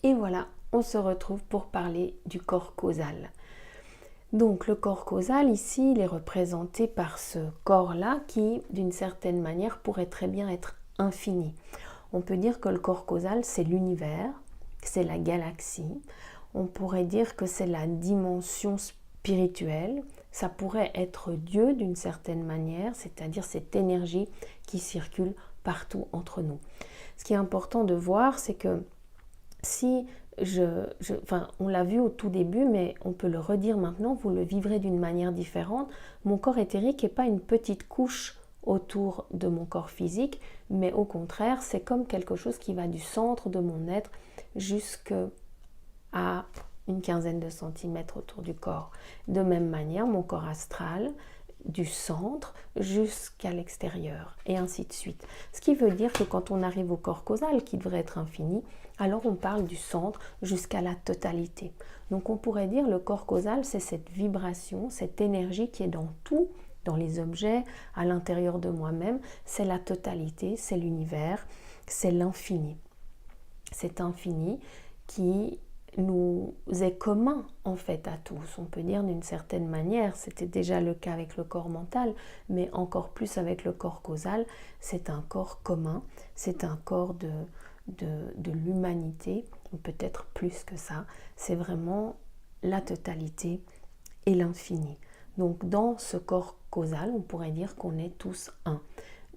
Et voilà, on se retrouve pour parler du corps causal. Donc le corps causal ici, il est représenté par ce corps-là qui, d'une certaine manière, pourrait très bien être infini. On peut dire que le corps causal, c'est l'univers, c'est la galaxie. On pourrait dire que c'est la dimension spirituelle. Ça pourrait être Dieu d'une certaine manière, c'est-à-dire cette énergie qui circule partout entre nous. Ce qui est important de voir, c'est que si on l'a vu au tout début, mais on peut le redire maintenant, vous le vivrez d'une manière différente. Mon corps éthérique n'est pas une petite couche autour de mon corps physique, mais au contraire, c'est comme quelque chose qui va du centre de mon être jusqu'à une quinzaine de centimètres autour du corps. De même manière, mon corps astral, du centre jusqu'à l'extérieur, et ainsi de suite. Ce qui veut dire que quand on arrive au corps causal, qui devrait être infini, alors on parle du centre jusqu'à la totalité. Donc on pourrait dire le corps causal, c'est cette vibration, cette énergie qui est dans tout, dans les objets, à l'intérieur de moi-même, c'est la totalité, c'est l'univers, c'est l'infini. Cet infini qui nous est commun en fait à tous. On peut dire d'une certaine manière, c'était déjà le cas avec le corps mental, mais encore plus avec le corps causal, c'est un corps commun, c'est un corps de l'humanité, ou peut-être plus que ça, c'est vraiment la totalité et l'infini. Donc dans ce corps causal, on pourrait dire qu'on est tous un.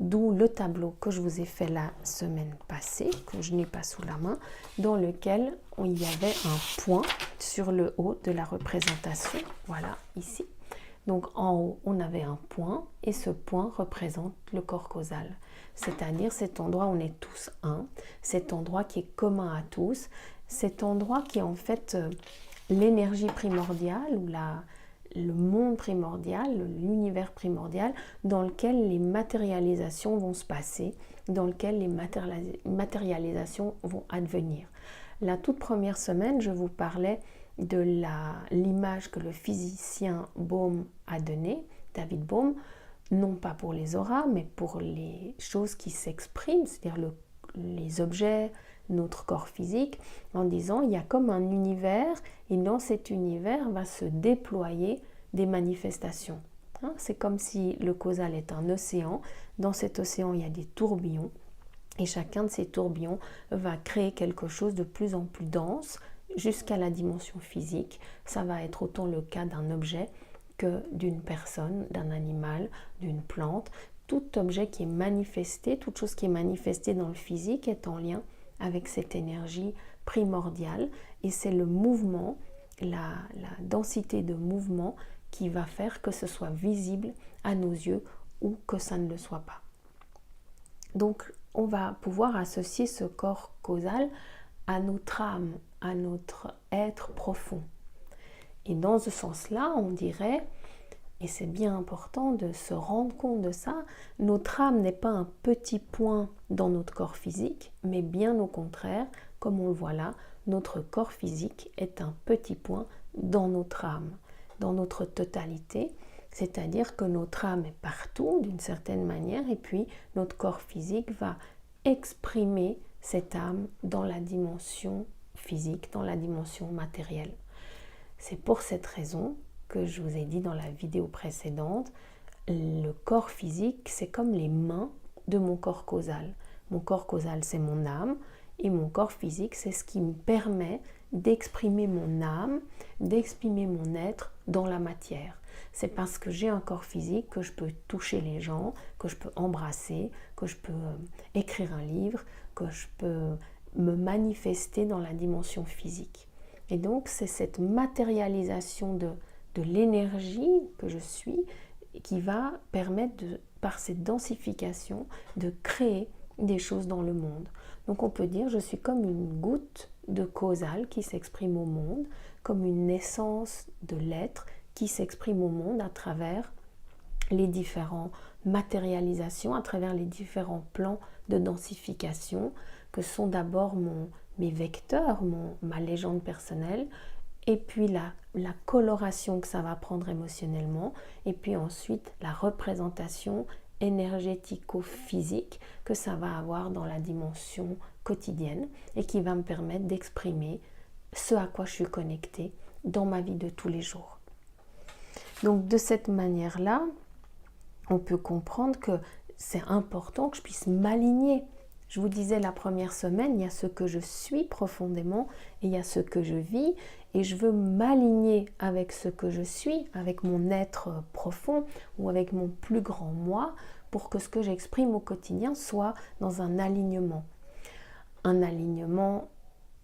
D'où le tableau que je vous ai fait la semaine passée, que je n'ai pas sous la main, dans lequel il y avait un point sur le haut de la représentation. Voilà, ici. Donc en haut, on avait un point et ce point représente le corps causal. C'est-à-dire cet endroit où on est tous un, cet endroit qui est commun à tous, cet endroit qui est en fait l'énergie primordiale ou le monde primordial, l'univers primordial dans lequel les matérialisations vont se passer, dans lequel les matérialisations vont advenir. La toute première semaine, je vous parlais de l'image que le physicien Bohm a donnée, David Bohm, non pas pour les auras, mais pour les choses qui s'expriment, c'est-à-dire les objets, notre corps physique, en disant il y a comme un univers et dans cet univers va se déployer des manifestations. C'est comme si le causal est un océan, dans cet océan il y a des tourbillons et chacun de ces tourbillons va créer quelque chose de plus en plus dense jusqu'à la dimension physique. Ça va être autant le cas d'un objet que d'une personne, d'un animal, d'une plante. Tout objet qui est manifesté, toute chose qui est manifestée dans le physique est en lien avec cette énergie primordiale et c'est le mouvement, la densité de mouvement qui va faire que ce soit visible à nos yeux ou que ça ne le soit pas. Donc on va pouvoir associer ce corps causal à notre âme, à notre être profond. Et dans ce sens-là, on dirait, et c'est bien important de se rendre compte de ça, notre âme n'est pas un petit point dans notre corps physique, mais bien au contraire, comme on le voit là, notre corps physique est un petit point dans notre âme, dans notre totalité, c'est-à-dire que notre âme est partout d'une certaine manière et puis notre corps physique va exprimer cette âme dans la dimension physique, dans la dimension matérielle. C'est pour cette raison que je vous ai dit dans la vidéo précédente, le corps physique, c'est comme les mains de mon corps causal. Mon corps causal, c'est mon âme, et mon corps physique, c'est ce qui me permet d'exprimer mon âme, d'exprimer mon être dans la matière. C'est parce que j'ai un corps physique que je peux toucher les gens, que je peux embrasser, que je peux écrire un livre, que je peux me manifester dans la dimension physique. Et donc, c'est cette matérialisation de l'énergie que je suis qui va permettre, par cette densification, de créer des choses dans le monde. Donc on peut dire je suis comme une goutte de causal qui s'exprime au monde, comme une essence de l'être qui s'exprime au monde à travers les différentes matérialisations, à travers les différents plans de densification que sont d'abord mes vecteurs, ma légende personnelle, et puis la coloration que ça va prendre émotionnellement, et puis ensuite la représentation énergético-physique que ça va avoir dans la dimension quotidienne et qui va me permettre d'exprimer ce à quoi je suis connectée dans ma vie de tous les jours. Donc de cette manière-là, on peut comprendre que c'est important que je puisse m'aligner. Je vous disais la première semaine, il y a ce que je suis profondément et il y a ce que je vis et je veux m'aligner avec ce que je suis, avec mon être profond ou avec mon plus grand moi pour que ce que j'exprime au quotidien soit dans un alignement. Un alignement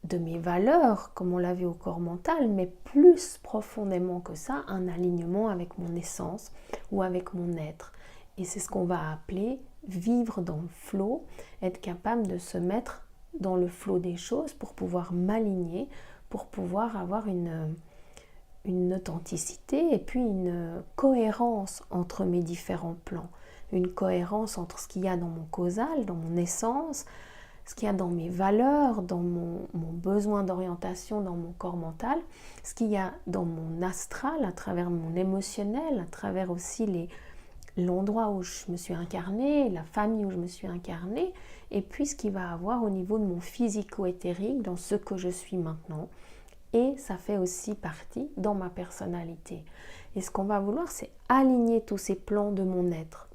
de mes valeurs, comme on l'a vu au corps mental, mais plus profondément que ça, un alignement avec mon essence ou avec mon être. Et c'est ce qu'on va appeler vivre dans le flow, être capable de se mettre dans le flow des choses pour pouvoir m'aligner, pour pouvoir avoir une authenticité et puis une cohérence entre mes différents plans. Une cohérence entre ce qu'il y a dans mon causal, dans mon essence, ce qu'il y a dans mes valeurs, dans mon besoin d'orientation, dans mon corps mental, ce qu'il y a dans mon astral, à travers mon émotionnel, à travers aussi l'endroit où je me suis incarnée, la famille où je me suis incarnée, et puis ce qu'il va avoir au niveau de mon physico-éthérique, dans ce que je suis maintenant. Et ça fait aussi partie dans ma personnalité. Et ce qu'on va vouloir, c'est aligner tous ces plans de mon être.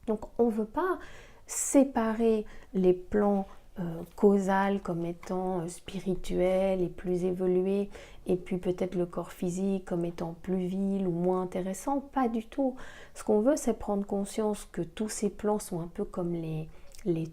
Donc on ne veut pas séparer les plans causal comme étant spirituel et plus évolué et puis peut-être le corps physique comme étant plus vil ou moins intéressant, pas du tout. Ce qu'on veut, c'est prendre conscience que tous ces plans sont un peu comme les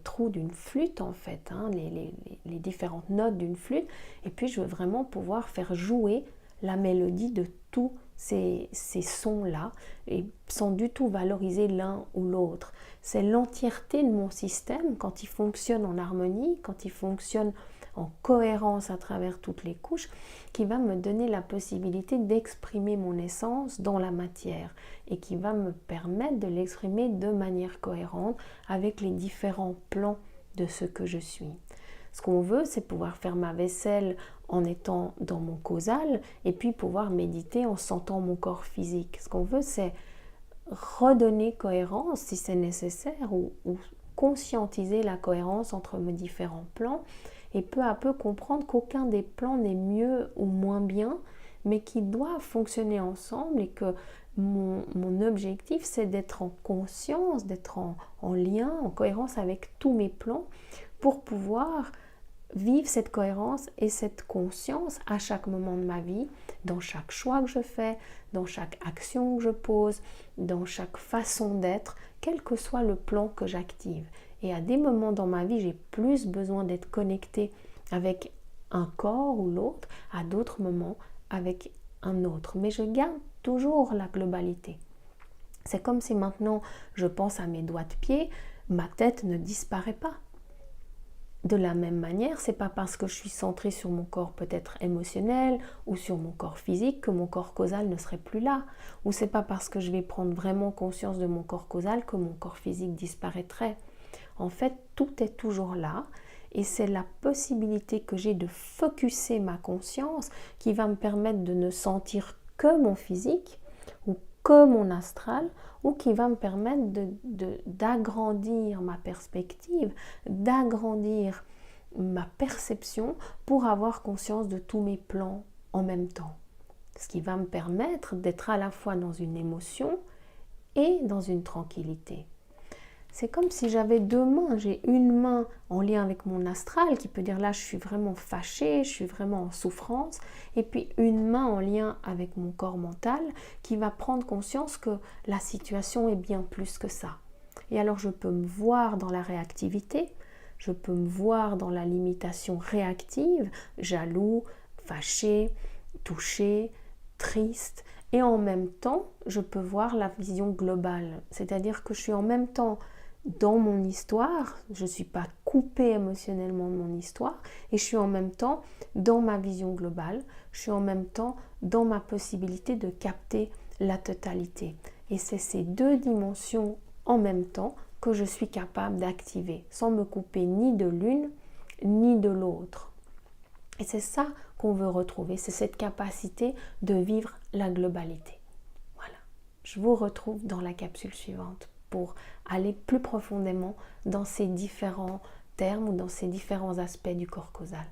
trous d'une flûte en fait, hein, les différentes notes d'une flûte, et puis je veux vraiment pouvoir faire jouer la mélodie de tous ces sons-là et sans du tout valoriser l'un ou l'autre. C'est l'entièreté de mon système quand il fonctionne en harmonie, quand il fonctionne en cohérence à travers toutes les couches, qui va me donner la possibilité d'exprimer mon essence dans la matière et qui va me permettre de l'exprimer de manière cohérente avec les différents plans de ce que je suis. Ce qu'on veut, c'est pouvoir faire ma vaisselle en étant dans mon causal et puis pouvoir méditer en sentant mon corps physique. Ce qu'on veut, c'est redonner cohérence si c'est nécessaire ou conscientiser la cohérence entre mes différents plans et peu à peu comprendre qu'aucun des plans n'est mieux ou moins bien, mais qu'ils doivent fonctionner ensemble et que mon objectif, c'est d'être en conscience, d'être en lien, en cohérence avec tous mes plans pour pouvoir vivre cette cohérence et cette conscience à chaque moment de ma vie, dans chaque choix que je fais, dans chaque action que je pose, dans chaque façon d'être, quel que soit le plan que j'active. Et à des moments dans ma vie, j'ai plus besoin d'être connectée avec un corps ou l'autre, à d'autres moments avec un autre. Mais je garde toujours la globalité. C'est comme si maintenant je pense à mes doigts de pied, ma tête ne disparaît pas. De la même manière, c'est pas parce que je suis centrée sur mon corps peut-être émotionnel ou sur mon corps physique que mon corps causal ne serait plus là. Ou c'est pas parce que je vais prendre vraiment conscience de mon corps causal que mon corps physique disparaîtrait. En fait, tout est toujours là et c'est la possibilité que j'ai de focuser ma conscience qui va me permettre de ne sentir que mon physique ou que mon astral, ou qui va me permettre d'agrandir ma perspective, d'agrandir ma perception pour avoir conscience de tous mes plans en même temps. Ce qui va me permettre d'être à la fois dans une émotion et dans une tranquillité. C'est comme si j'avais deux mains. J'ai une main en lien avec mon astral qui peut dire là je suis vraiment fâchée, je suis vraiment en souffrance. Et puis une main en lien avec mon corps mental qui va prendre conscience que la situation est bien plus que ça. Et alors je peux me voir dans la réactivité, je peux me voir dans la limitation réactive, jaloux, fâché, touché, triste. Et en même temps, je peux voir la vision globale. C'est-à-dire que je suis en même temps dans mon histoire, je ne suis pas coupée émotionnellement de mon histoire et je suis en même temps dans ma vision globale, je suis en même temps dans ma possibilité de capter la totalité. Et c'est ces deux dimensions en même temps que je suis capable d'activer sans me couper ni de l'une ni de l'autre. Et c'est ça qu'on veut retrouver, c'est cette capacité de vivre la globalité. Voilà, je vous retrouve dans la capsule suivante pour aller plus profondément dans ces différents termes ou dans ces différents aspects du corps causal.